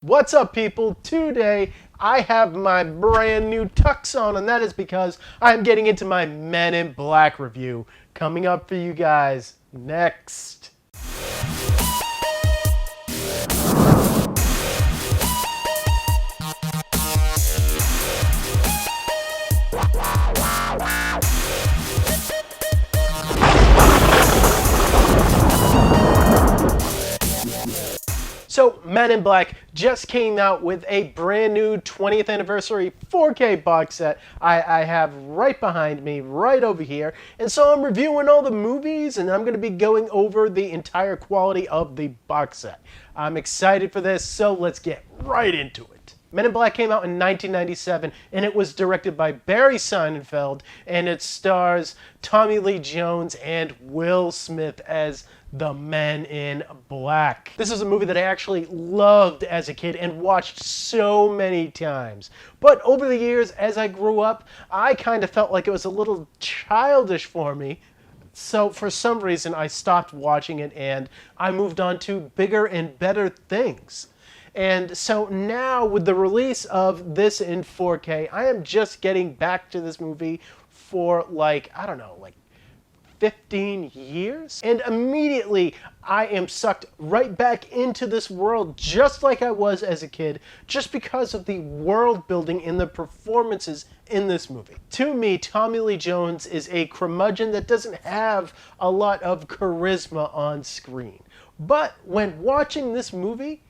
What's up, people? Today I have my brand new tux on, and that is because I'm getting into my Men in Black review coming up for you guys next. So, Men in Black just came out with a brand new 20th anniversary 4K box set I have right behind me, right over here. And so I'm reviewing all the movies, and I'm going to be going over the entire quality of the box set. I'm excited for this, so let's get right into it. Men in Black came out in 1997, and it was directed by Barry Sonnenfeld, and it stars Tommy Lee Jones and Will Smith as the Men in Black. This is a movie that I actually loved as a kid and watched so many times. But over the years, as I grew up, I kind of felt like it was a little childish for me. So for some reason, I stopped watching it and I moved on to bigger and better things. And so now, with the release of this in 4K, I am just getting back to this movie for like 15 years. And immediately, I am sucked right back into this world just like I was as a kid, just because of the world building and the performances in this movie. To me, Tommy Lee Jones is a curmudgeon that doesn't have a lot of charisma on screen. But when watching this movie,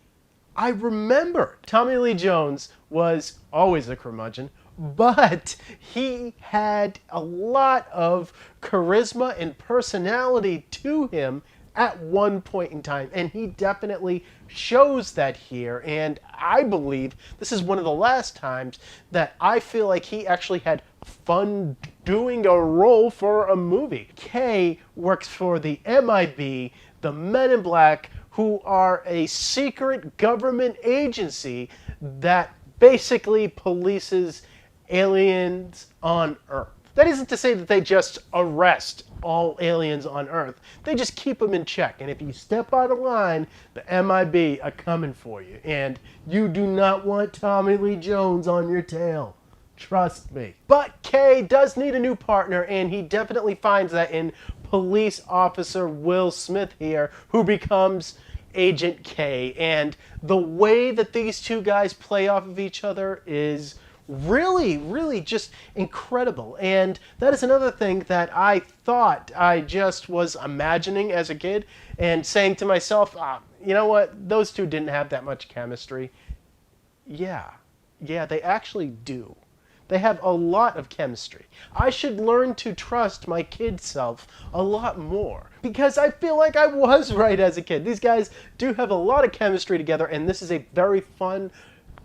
I remembered Tommy Lee Jones was always a curmudgeon, but he had a lot of charisma and personality to him at one point in time, and he definitely shows that here. And I believe this is one of the last times that I feel like he actually had fun doing a role for a movie. Kay works for the MIB, the Men in Black, who are a secret government agency that basically polices aliens on Earth. That isn't to say that they just arrest all aliens on Earth. They just keep them in check. And if you step out of line, the MIB are coming for you. And you do not want Tommy Lee Jones on your tail. Trust me. But Kay does need a new partner, and he definitely finds that in police officer Will Smith here, who becomes Agent K. And the way that these two guys play off of each other is really just incredible. And that is another thing that I thought I just was imagining as a kid and saying to myself, you know what, those two didn't have that much chemistry. Yeah, they actually do. They have a lot of chemistry. I should learn to trust my kid self a lot more, because I feel like I was right as a kid. These guys do have a lot of chemistry together, and this is a very fun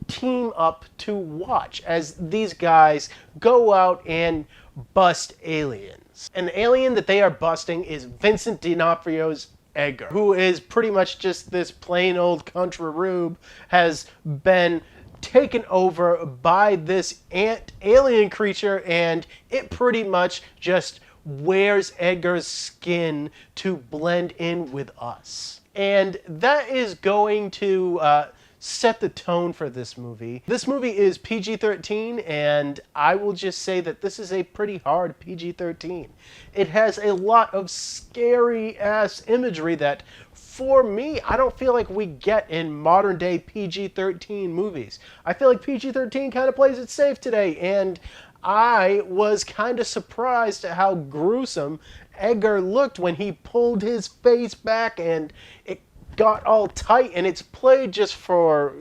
team up to watch as these guys go out and bust aliens. An alien that they are busting is Vincent D'Onofrio's Edgar, who is pretty much just this plain old country rube, has been taken over by this alien creature, and it pretty much just wears Edgar's skin to blend in with us. And that is going to set the tone for this movie. This movie is PG-13, and I will just say that this is a pretty hard PG-13. It has a lot of scary-ass imagery that, for me, I don't feel like we get in modern-day PG-13 movies. I feel like PG-13 kind of plays it safe today, and I was kind of surprised at how gruesome Edgar looked when he pulled his face back and it got all tight, and it's played just for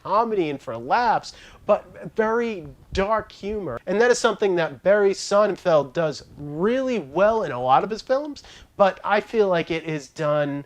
comedy and for laughs, but very dark humor. And that is something that Barry Sonnenfeld does really well in a lot of his films, but I feel like it is done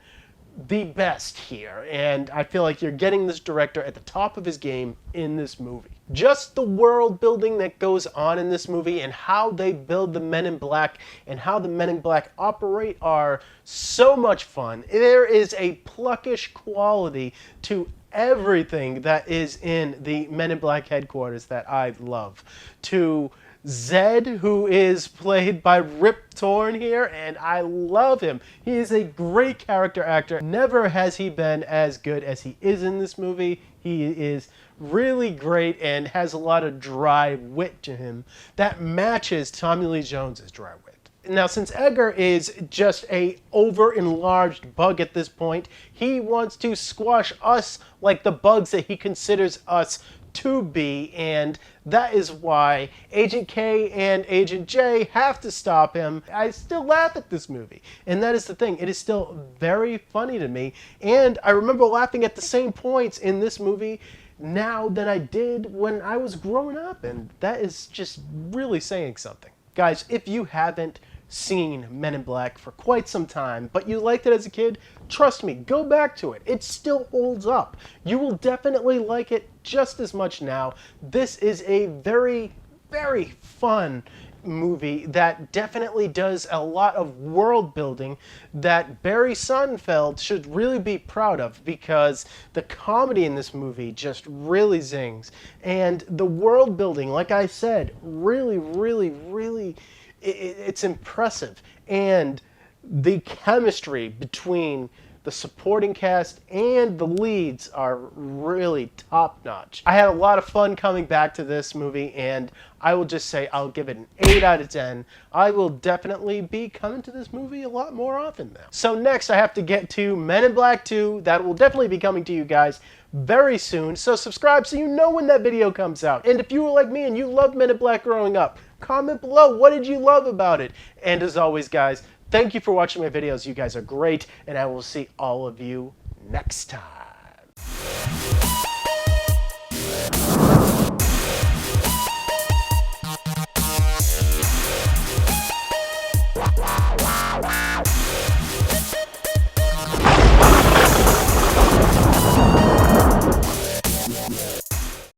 the best here, and I feel like you're getting this director at the top of his game in this movie. Just the world building that goes on in this movie and how they build the Men in Black and how the Men in Black operate are so much fun. There is a pluckish quality to everything that is in the Men in Black headquarters that I love. To Zed, who is played by Rip Torn here, and I love him. He is a great character actor. Never has he been as good as he is in this movie. He is really great and has a lot of dry wit to him that matches Tommy Lee Jones's dry wit. Now, since Edgar is just a over-enlarged bug at this point, he wants to squash us like the bugs that he considers us to be, and that is why Agent K and Agent J have to stop him. I still laugh at this movie, and that is the thing. It is still very funny to me, and I remember laughing at the same points in this movie now than I did when I was growing up, and that is just really saying something. Guys, if you haven't seen Men in Black for quite some time, but you liked it as a kid, trust me, go back to it. It still holds up. You will definitely like it just as much now. This is a very, very fun movie that definitely does a lot of world building that Barry Sonnenfeld should really be proud of, because the comedy in this movie just really zings. And the world building, like I said, really, really, really, it's impressive. And the chemistry between the supporting cast and the leads are really top-notch. I had a lot of fun coming back to this movie, and I will just say I'll give it an 8 out of 10. I will definitely be coming to this movie a lot more often now. So next I have to get to Men in Black 2. That will definitely be coming to you guys very soon, so subscribe so you know when that video comes out. And if you were like me and you loved Men in Black growing up, comment below what did you love about it. And as always, guys, thank you for watching my videos. You guys are great, and I will see all of you next time.